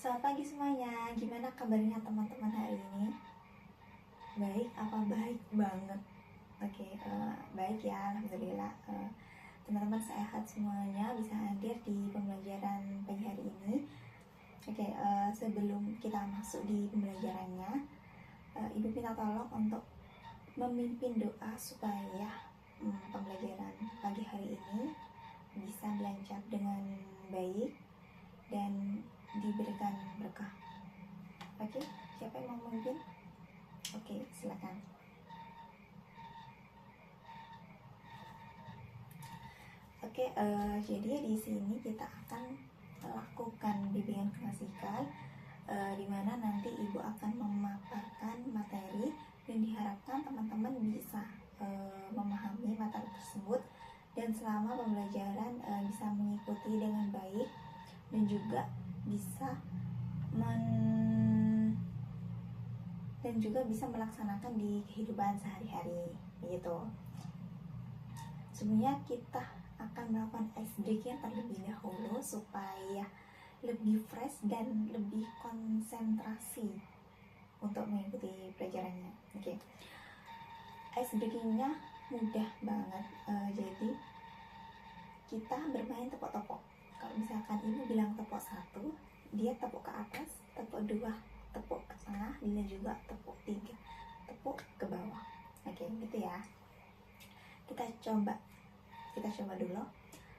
Selamat pagi semuanya, gimana kabarnya teman-teman hari ini? Baik, apa baik banget? Oke, baik ya, alhamdulillah. Teman-teman sehat semuanya, bisa hadir di pembelajaran pagi hari ini. Oke, sebelum kita masuk di pembelajarannya, Ibu minta tolong untuk memimpin doa supaya pembelajaran pagi hari ini bisa lancar dengan baik dan diberikan berkah. Oke, siapa yang mau memimpin? Oke, silakan. Oke, jadi di sini kita akan melakukan bimbingan klasikal, di mana nanti Ibu akan memaparkan materi dan diharapkan teman-teman bisa memahami materi tersebut dan selama pembelajaran bisa mengikuti dengan baik dan juga bisa melaksanakan di kehidupan sehari-hari gitu. Sebenarnya kita akan melakukan ice breaking terlebih dahulu supaya lebih fresh dan lebih konsentrasi untuk mengikuti pelajarannya. Oke. Ice breakingnya mudah banget. Jadi kita bermain tepuk-tepuk. Kalau misalkan Ibu bilang tepuk 1, dia tepuk ke atas, tepuk 2, tepuk ke tengah, dia juga tepuk 3, tepuk ke bawah. Oke, gitu ya. Kita coba dulu.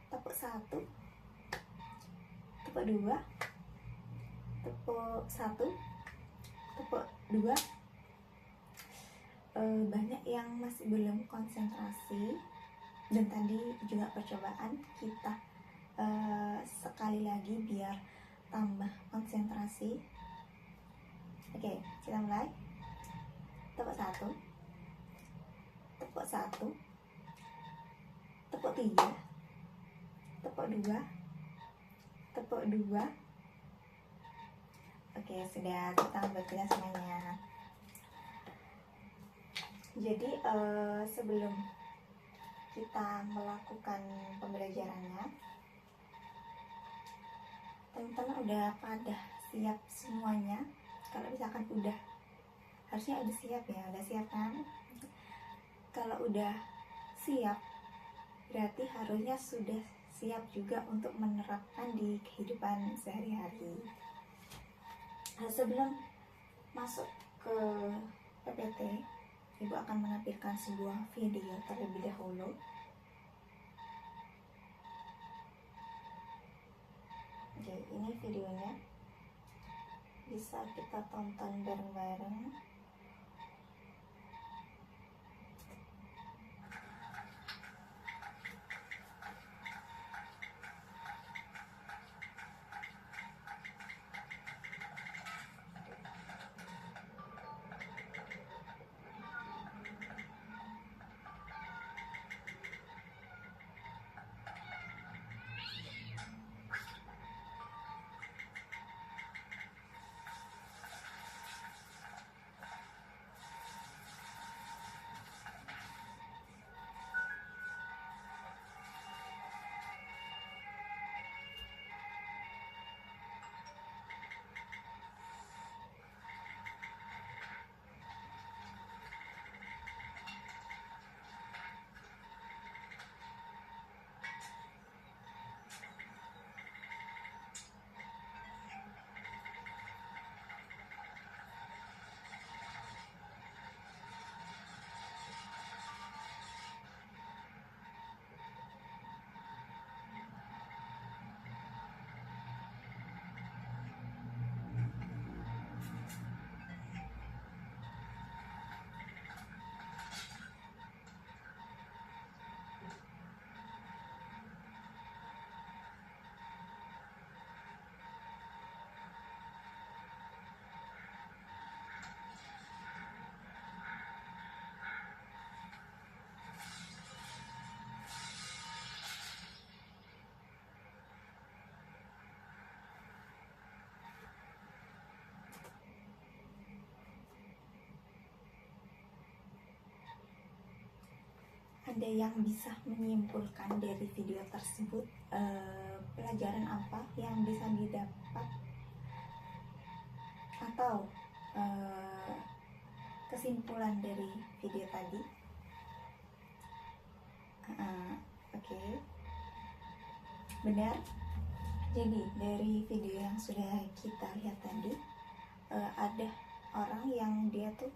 Tepuk 1, tepuk 2, tepuk 1, tepuk 2. Banyak yang masih belum konsentrasi, dan tadi juga percobaan kita sekali lagi biar tambah konsentrasi. Oke, kita mulai. Tepuk 1, tepuk 1, tepuk 3, tepuk 2, tepuk 2. Oke, sudah, kita bekerja semuanya. Jadi sebelum kita melakukan pembelajarannya, teman-teman udah pada siap semuanya? Kalau misalkan udah, harusnya udah siap ya, udah siap kan? Kalau udah siap, berarti harusnya sudah siap juga untuk menerapkan di kehidupan sehari-hari. Sebelum masuk ke PPT, Ibu akan menampilkan sebuah video terlebih dahulu. Oke, ini videonya, bisa kita tonton bareng-bareng. Ada yang bisa menyimpulkan dari video tersebut pelajaran apa yang bisa didapat atau kesimpulan dari video tadi. Oke. Benar. Jadi dari video yang sudah kita lihat tadi, ada orang yang dia tuh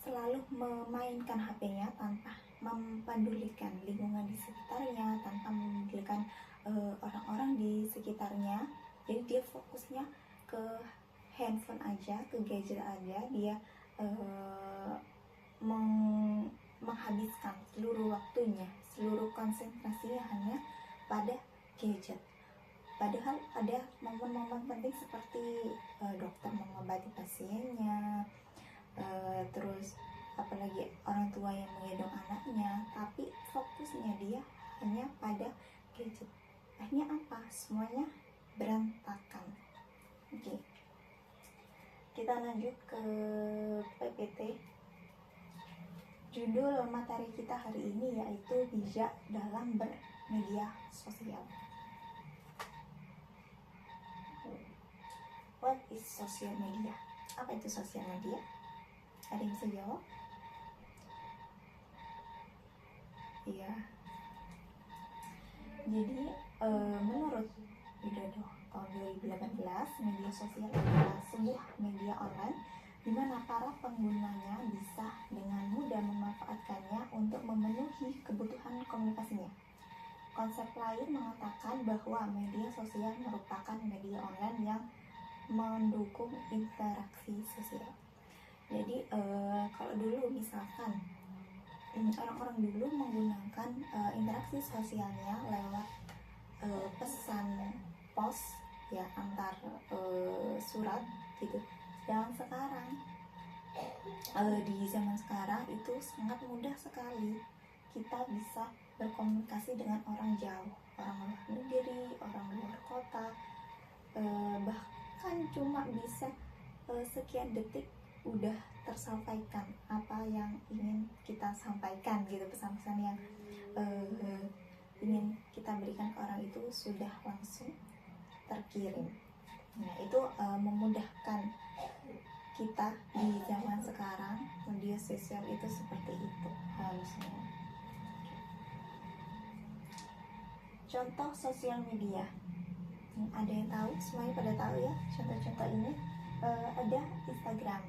selalu memainkan HP-nya tanpa mempedulikan lingkungan di sekitarnya, tanpa mempedulikan orang-orang di sekitarnya. Jadi dia fokusnya ke handphone aja, ke gadget aja. Dia menghabiskan seluruh waktunya, seluruh konsentrasinya hanya pada gadget. Padahal ada momen-momen penting seperti dokter mengobati pasiennya, terus apalagi orang tua yang menggendong anaknya, tapi fokusnya dia hanya pada gadget. Akhirnya apa? Semuanya berantakan. Oke. Kita lanjut ke PPT. Judul materi kita hari ini yaitu bijak dalam bermedia sosial. What is social media? Apa itu sosial media? Ada yang bisa jawab? Iya. Jadi menurut Widodo tahun 2018, media sosial adalah sebuah media online di mana para penggunanya bisa dengan mudah memanfaatkannya untuk memenuhi kebutuhan komunikasinya. Konsep lain mengatakan bahwa media sosial merupakan media online yang mendukung interaksi sosial. Jadi kalau dulu misalkan orang-orang dulu menggunakan interaksi sosialnya lewat pesan pos ya, antar surat gitu. Dan sekarang di zaman sekarang itu sangat mudah sekali kita bisa berkomunikasi dengan orang jauh, orang luar negeri, orang luar kota, bahkan cuma bisa sekian detik udah tersampaikan apa yang ingin kita sampaikan gitu. Pesan-pesan yang ingin kita berikan ke orang itu sudah langsung terkirim. Nah itu memudahkan kita di zaman sekarang. Media sosial itu seperti itu harusnya. Contoh sosial media, ada yang tahu? Semuanya pada tahu ya contoh-contoh ini. Ada Instagram,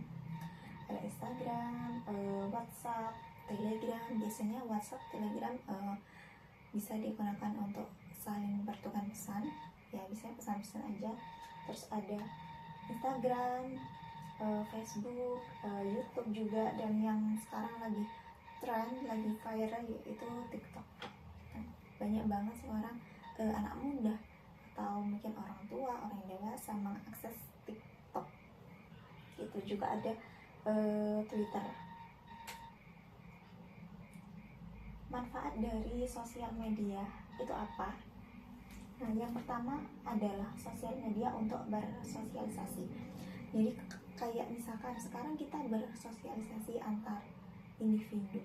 WhatsApp, Telegram. Biasanya WhatsApp, Telegram bisa digunakan untuk saling bertukar pesan ya, bisa pesan-pesan aja. Terus ada Instagram, Facebook, YouTube juga, dan yang sekarang lagi tren, lagi viral yaitu TikTok. Banyak banget sekarang anak muda atau mungkin orang tua, orang dewasa mengakses TikTok. Itu juga ada Twitter. Manfaat dari sosial media itu apa? Nah, yang pertama adalah sosial media untuk bersosialisasi. Jadi kayak misalkan sekarang kita bersosialisasi antar individu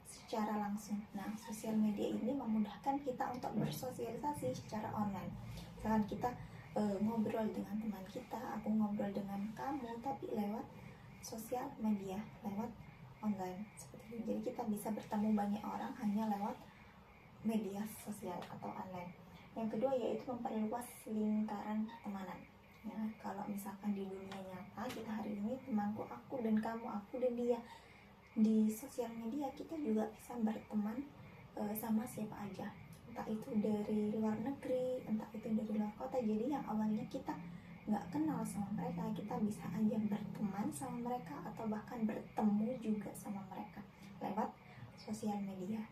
secara langsung. Nah, sosial media ini memudahkan kita untuk bersosialisasi secara online. Misalkan kita ngobrol dengan teman kita, aku ngobrol dengan kamu, tapi lewat sosial media, lewat online seperti ini. Jadi kita bisa bertemu banyak orang hanya lewat media sosial atau online. Yang kedua yaitu memperluas lingkaran pertemanan. Ya, kalau misalkan di dunia nyata kita hari ini temanku aku dan kamu, aku dan dia, di sosial media kita juga bisa berteman sama siapa aja, entah itu dari luar negeri, entah itu dari luar kota. Jadi yang awalnya kita nggak kenal sama mereka, kita bisa aja berteman sama mereka atau bahkan bertemu juga sama mereka lewat sosial media.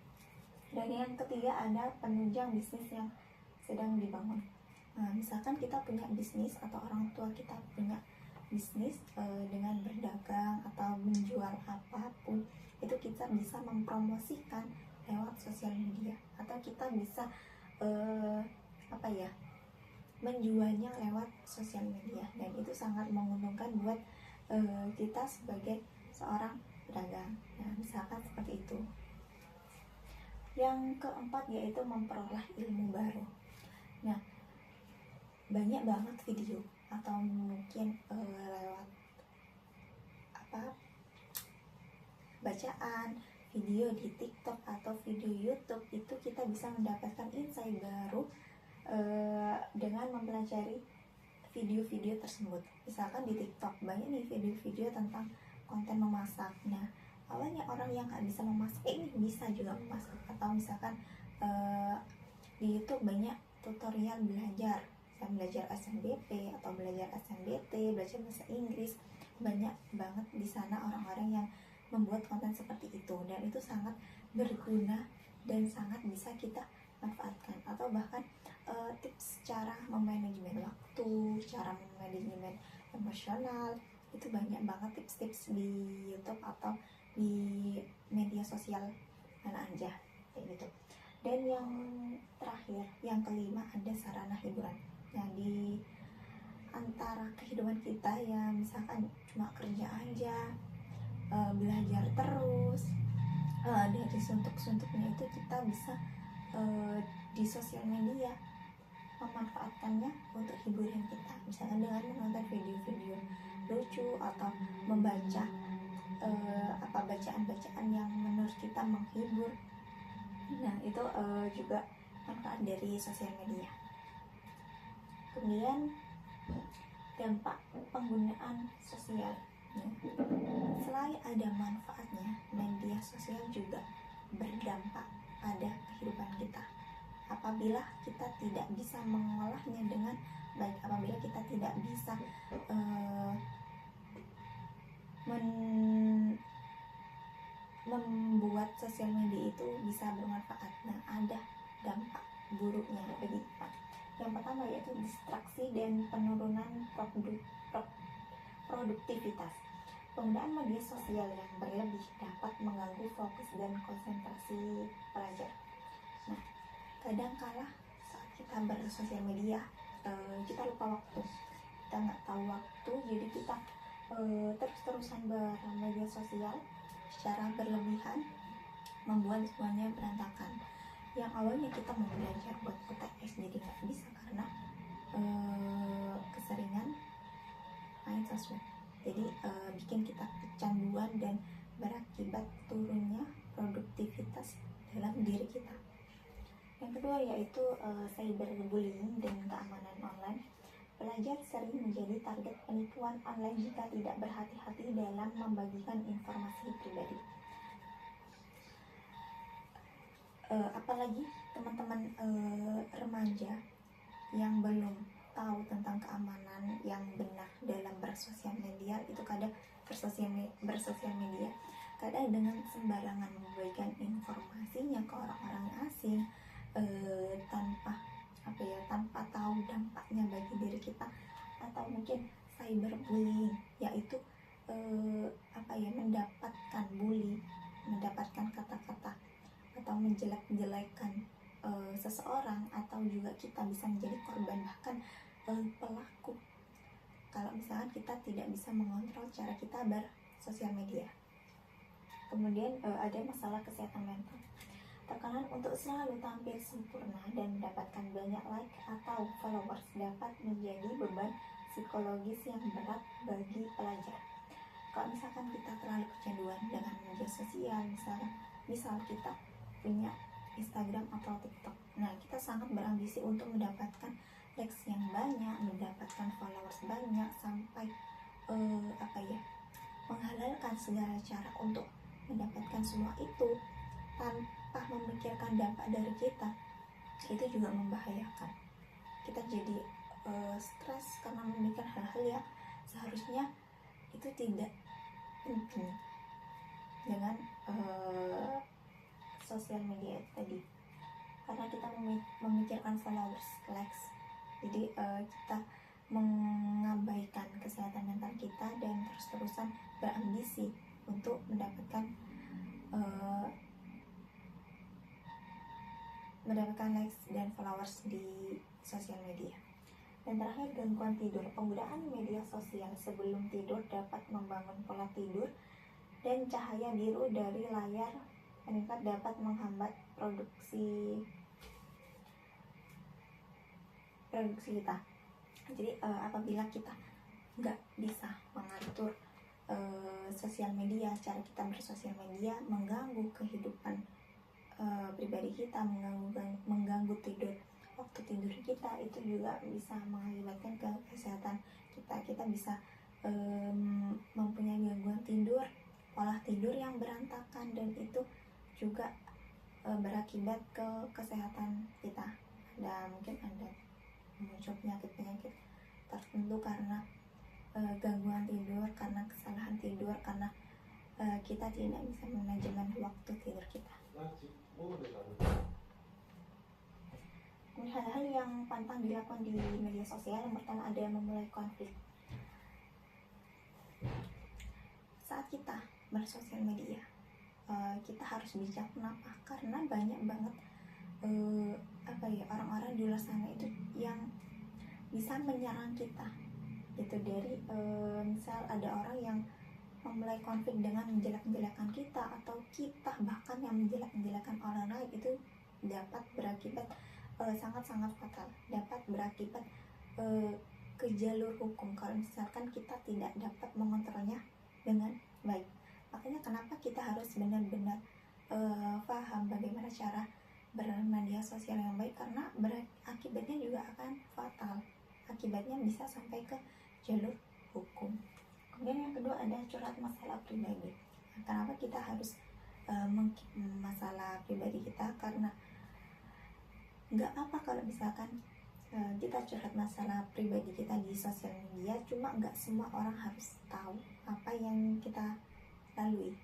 Dan yang ketiga ada penunjang bisnis yang sedang dibangun. Nah, misalkan kita punya bisnis atau orang tua kita punya bisnis dengan berdagang atau menjual apapun, itu kita bisa mempromosikan lewat sosial media, atau kita bisa menjualnya lewat sosial media, dan itu sangat menguntungkan buat kita sebagai seorang pedagang. Nah, misalkan seperti itu. Yang keempat yaitu memperoleh ilmu baru. Nah, banyak banget video atau mungkin lewat bacaan video di TikTok atau video YouTube, itu kita bisa mendapatkan insight baru dengan mempelajari video-video tersebut. Misalkan di TikTok banyak nih video-video tentang konten memasak. Nah, awalnya orang yang nggak bisa memasak ini bisa juga memasak. Atau misalkan di YouTube banyak tutorial belajar SNBP atau belajar SNBT, belajar bahasa Inggris. Banyak banget di sana orang-orang yang membuat konten seperti itu, dan itu sangat berguna dan sangat bisa kita manfaatkan. Atau bahkan tips cara memanajemen waktu, cara memanajemen emosional, itu banyak banget tips-tips di YouTube atau di media sosial mana aja kayak gitu. Dan yang terakhir, yang kelima, ada sarana hiburan. Nah, di antara kehidupan kita ya, misalkan cuma kerja aja, belajar terus, dari suntuk-suntuknya itu kita bisa di sosial media memanfaatkannya untuk hiburan kita, misalkan dengan menonton video-video lucu atau membaca bacaan-bacaan yang menurut kita menghibur. Nah, itu juga manfaat dari sosial media. Kemudian dampak penggunaan sosial. Selain ada manfaatnya, media sosial juga berdampak pada kehidupan kita. Apabila kita tidak bisa mengolahnya dengan baik, apabila kita tidak bisa membuat sosial media itu bisa bermanfaat, nah ada dampak buruknya bagi kita. Yang pertama yaitu distraksi dan penurunan produktivitas. Penggunaan media sosial yang berlebih dapat mengganggu fokus dan konsentrasi pelajar. Nah, kadangkala saat kita bersosial media, kita lupa waktu, kita nggak tahu waktu, jadi kita terus-terusan bermedia sosial secara berlebihan, membuat semuanya berantakan. Yang awalnya kita mau belajar buat UTS jadi nggak bisa karena keseringan main sosmed. Jadi bikin kita kecanduan dan berakibat turunnya produktivitas dalam diri kita. Yang kedua yaitu cyberbullying dan keamanan online. Pelajar sering menjadi target penipuan online jika tidak berhati-hati dalam membagikan informasi pribadi. Apalagi teman-teman remaja yang belum tahu tentang keamanan yang benar dalam bersosial media, itu kadang bersosial media kadang dengan sembarangan membagikan informasinya ke orang-orang asing tanpa tahu dampaknya bagi diri kita. Atau mungkin cyberbullying, yaitu mendapatkan bully, mendapatkan kata-kata atau menjelek-jelekan seseorang, atau juga kita bisa menjadi korban, bahkan pelaku kalau misalkan kita tidak bisa mengontrol cara kita bersosial media. Kemudian ada masalah kesehatan mental. Tekanan untuk selalu tampil sempurna dan mendapatkan banyak like atau followers dapat menjadi beban psikologis yang berat bagi pelajar. Kalau misalkan kita terlalu kecanduan dengan media sosial, misal kita punya Instagram atau TikTok, nah kita sangat berambisi untuk mendapatkan likes yang banyak, mendapatkan followers banyak, sampai menghalalkan segala cara untuk mendapatkan semua itu tanpa memikirkan dampak dari kita. Itu juga membahayakan. Kita jadi stres karena memikirkan hal-hal yang seharusnya itu tidak penting dengan sosial media tadi, karena kita memikirkan followers, likes. Jadi kita mengabaikan kesehatan mental kita dan terus-terusan berambisi untuk mendapatkan likes dan followers di sosial media. Dan terakhir, gangguan tidur. Penggunaan media sosial sebelum tidur dapat membangun pola tidur, dan cahaya biru dari layar meningkat dapat menghambat produksi kita. Jadi apabila kita nggak bisa mengatur sosial media, cara kita bersosial media mengganggu kehidupan pribadi kita, mengganggu waktu tidur kita, itu juga bisa mengakibatkan ke kesehatan kita. Kita bisa mempunyai gangguan tidur, pola tidur yang berantakan, dan itu juga berakibat ke kesehatan kita. Mungkin ada muncul penyakit tertentu karena gangguan tidur, karena kesalahan tidur, karena kita tidak bisa manajemen waktu tidur kita. Hal-hal yang pantang dilakukan di media sosial, yang pertama ada yang memulai konflik. Saat kita bersosial media, kita harus bijak. Kenapa? Karena banyak banget orang-orang di luar sana itu yang bisa menyerang kita. Itu dari misal ada orang yang memulai konflik dengan menjelek-jelekan kita, atau kita bahkan yang menjelek-jelekan orang lain, itu dapat berakibat sangat-sangat fatal, dapat berakibat ke jalur hukum kalau misalkan kita tidak dapat mengontrolnya dengan baik. Makanya kenapa kita harus benar-benar paham bagaimana cara bermedia sosial yang baik, karena akibatnya juga akan fatal, akibatnya bisa sampai ke jalur hukum. Kemudian yang kedua ada curhat masalah pribadi. Kenapa kita harus masalah pribadi kita? Karena nggak apa kalau misalkan kita curhat masalah pribadi kita di sosial media, cuma nggak semua orang harus tahu apa yang kita lalui,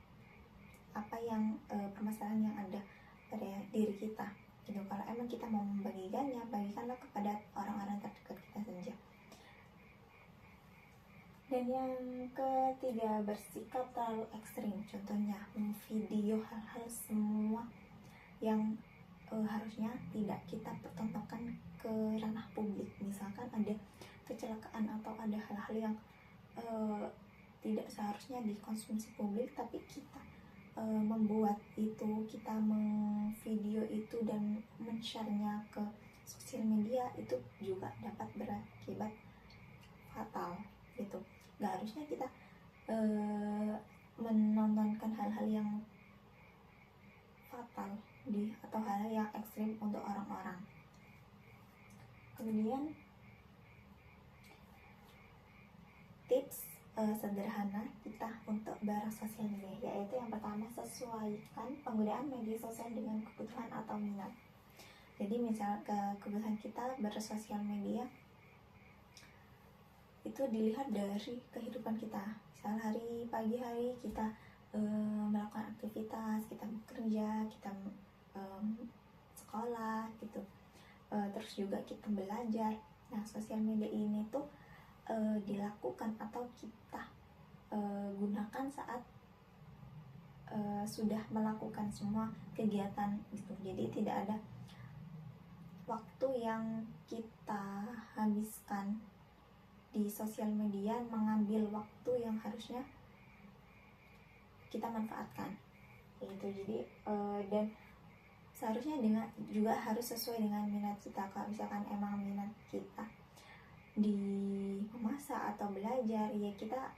apa yang permasalahan yang ada pada diri kita gitu. Kalau emang kita mau membagikannya, bagikanlah kepada orang-orang terdekat kita saja. Dan yang ketiga, bersikap terlalu ekstrim. Contohnya video hal-hal semua yang harusnya tidak kita pertontonkan ke ranah publik. Misalkan ada kecelakaan atau ada hal-hal yang tidak seharusnya dikonsumsi publik, tapi kita membuat itu, kita memvideo itu dan men-share-nya ke sosial media, itu juga dapat berakibat fatal gitu. Gak harusnya kita menontonkan hal-hal yang fatal atau hal-hal yang ekstrim untuk orang-orang. Kemudian tips sederhana kita untuk bersosial media, yaitu yang pertama, sesuaikan penggunaan media sosial dengan kebutuhan atau minat. Jadi misal kebutuhan kita bersosial media itu dilihat dari kehidupan kita. Misal pagi hari kita melakukan aktivitas, kita bekerja, kita sekolah gitu, terus juga kita belajar. Nah, sosial media ini tuh dilakukan atau kita gunakan saat sudah melakukan semua kegiatan gitu. Jadi tidak ada waktu yang kita habiskan di sosial media mengambil waktu yang harusnya kita manfaatkan gitu. Jadi dan seharusnya juga harus sesuai dengan minat kita. Kalau misalkan emang minat kita di memasak atau belajar, ya kita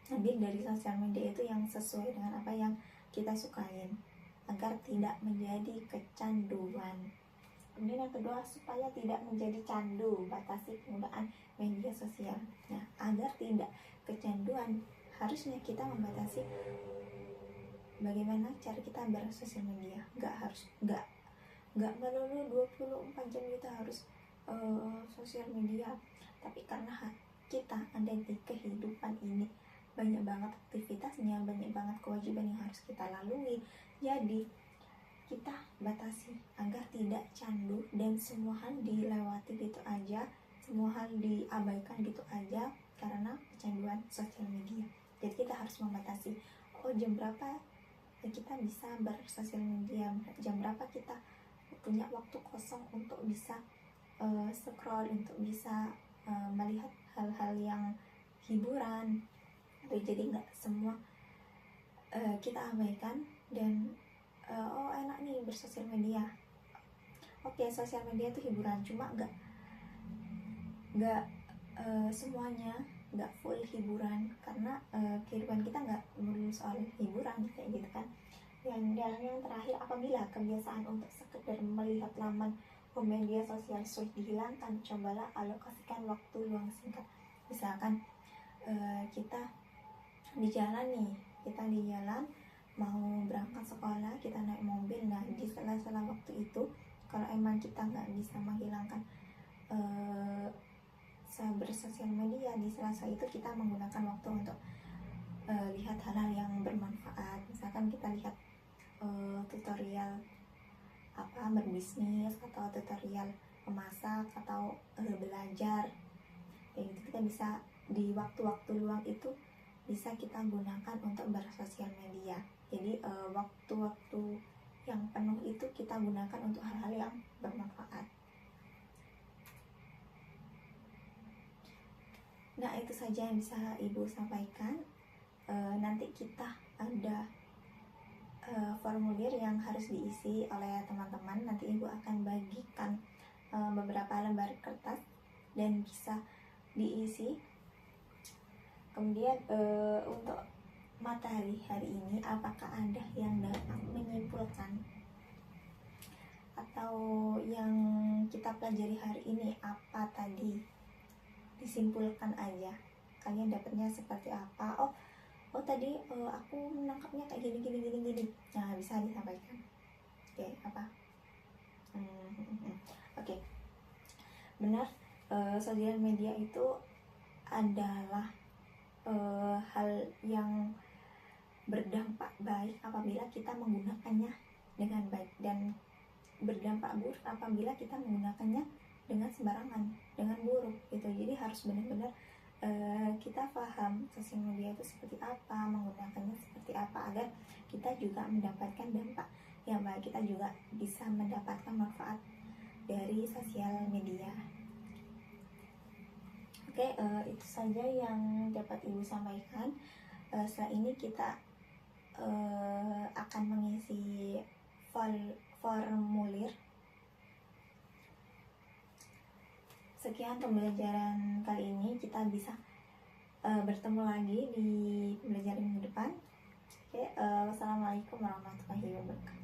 ambil dari sosial media itu yang sesuai dengan apa yang kita sukain, agar tidak menjadi kecanduan. Kemudian yang kedua, supaya tidak menjadi candu, batasi penggunaan media sosial. Nah, agar tidak kecanduan, harusnya kita membatasi bagaimana cara kita bersosial media. Nggak melulu 24 jam kita harus sosial media, tapi karena kita ada di kehidupan ini, banyak banget aktivitasnya, banyak banget kewajiban yang harus kita lalui. Jadi kita batasi agar tidak candu dan semua hal dilewati gitu aja, semua hal diabaikan gitu aja karena kecanduan sosial media. Jadi kita harus membatasi, jam berapa kita bisa bersosial media, jam berapa kita punya waktu kosong untuk bisa scroll, untuk bisa melihat hal-hal yang hiburan. Jadi nggak semua kita abaikan dan enak nih bersosial media. Oke, sosial media itu hiburan, cuma nggak semuanya nggak full hiburan, karena kehidupan kita nggak melulu soal hiburan kayak gitu kan. Yang terakhir, apabila kebiasaan untuk sekedar melihat laman media sosial sulit dihilangkan, cobalah alokasikan waktu luang singkat. Misalkan kita di jalan mau berangkat sekolah, kita naik mobil. Nah, di sela-sela waktu itu, kalau emang kita nggak bisa menghilangkan bersosial media, di sela-sela itu kita menggunakan waktu untuk lihat hal-hal yang bermanfaat. Misalkan kita lihat tutorial berbisnis, atau tutorial memasak, atau belajar kayak gitu. Kita bisa di waktu-waktu luang itu bisa kita gunakan untuk bersosial media. Jadi waktu-waktu yang penuh itu kita gunakan untuk hal-hal yang bermanfaat. Nah, itu saja yang bisa Ibu sampaikan. Nanti kita ada formulir yang harus diisi oleh teman-teman. Nanti Ibu akan bagikan beberapa lembar kertas dan bisa diisi. Kemudian untuk materi hari ini, apakah ada yang dapat menyimpulkan atau yang kita pelajari hari ini apa tadi? Disimpulkan aja, kalian dapatnya seperti apa. Oh tadi aku menangkapnya kayak gini. Nah, bisa disampaikan. Oke, apa? Oke. Benar, sosial media itu adalah hal yang berdampak baik apabila kita menggunakannya dengan baik, dan berdampak buruk apabila kita menggunakannya dengan sembarangan, dengan buruk gitu. Jadi harus benar-benar kita paham sosial media itu seperti apa, menggunakannya seperti apa, agar kita juga mendapatkan dampak yang baik, kita juga bisa mendapatkan manfaat dari sosial media. Oke, itu saja yang dapat Ibu sampaikan. Setelah ini kita akan mengisi formulir. Sekian pembelajaran kali ini, kita bisa bertemu lagi di pembelajaran minggu depan. Oke, wassalamualaikum warahmatullahi wabarakatuh.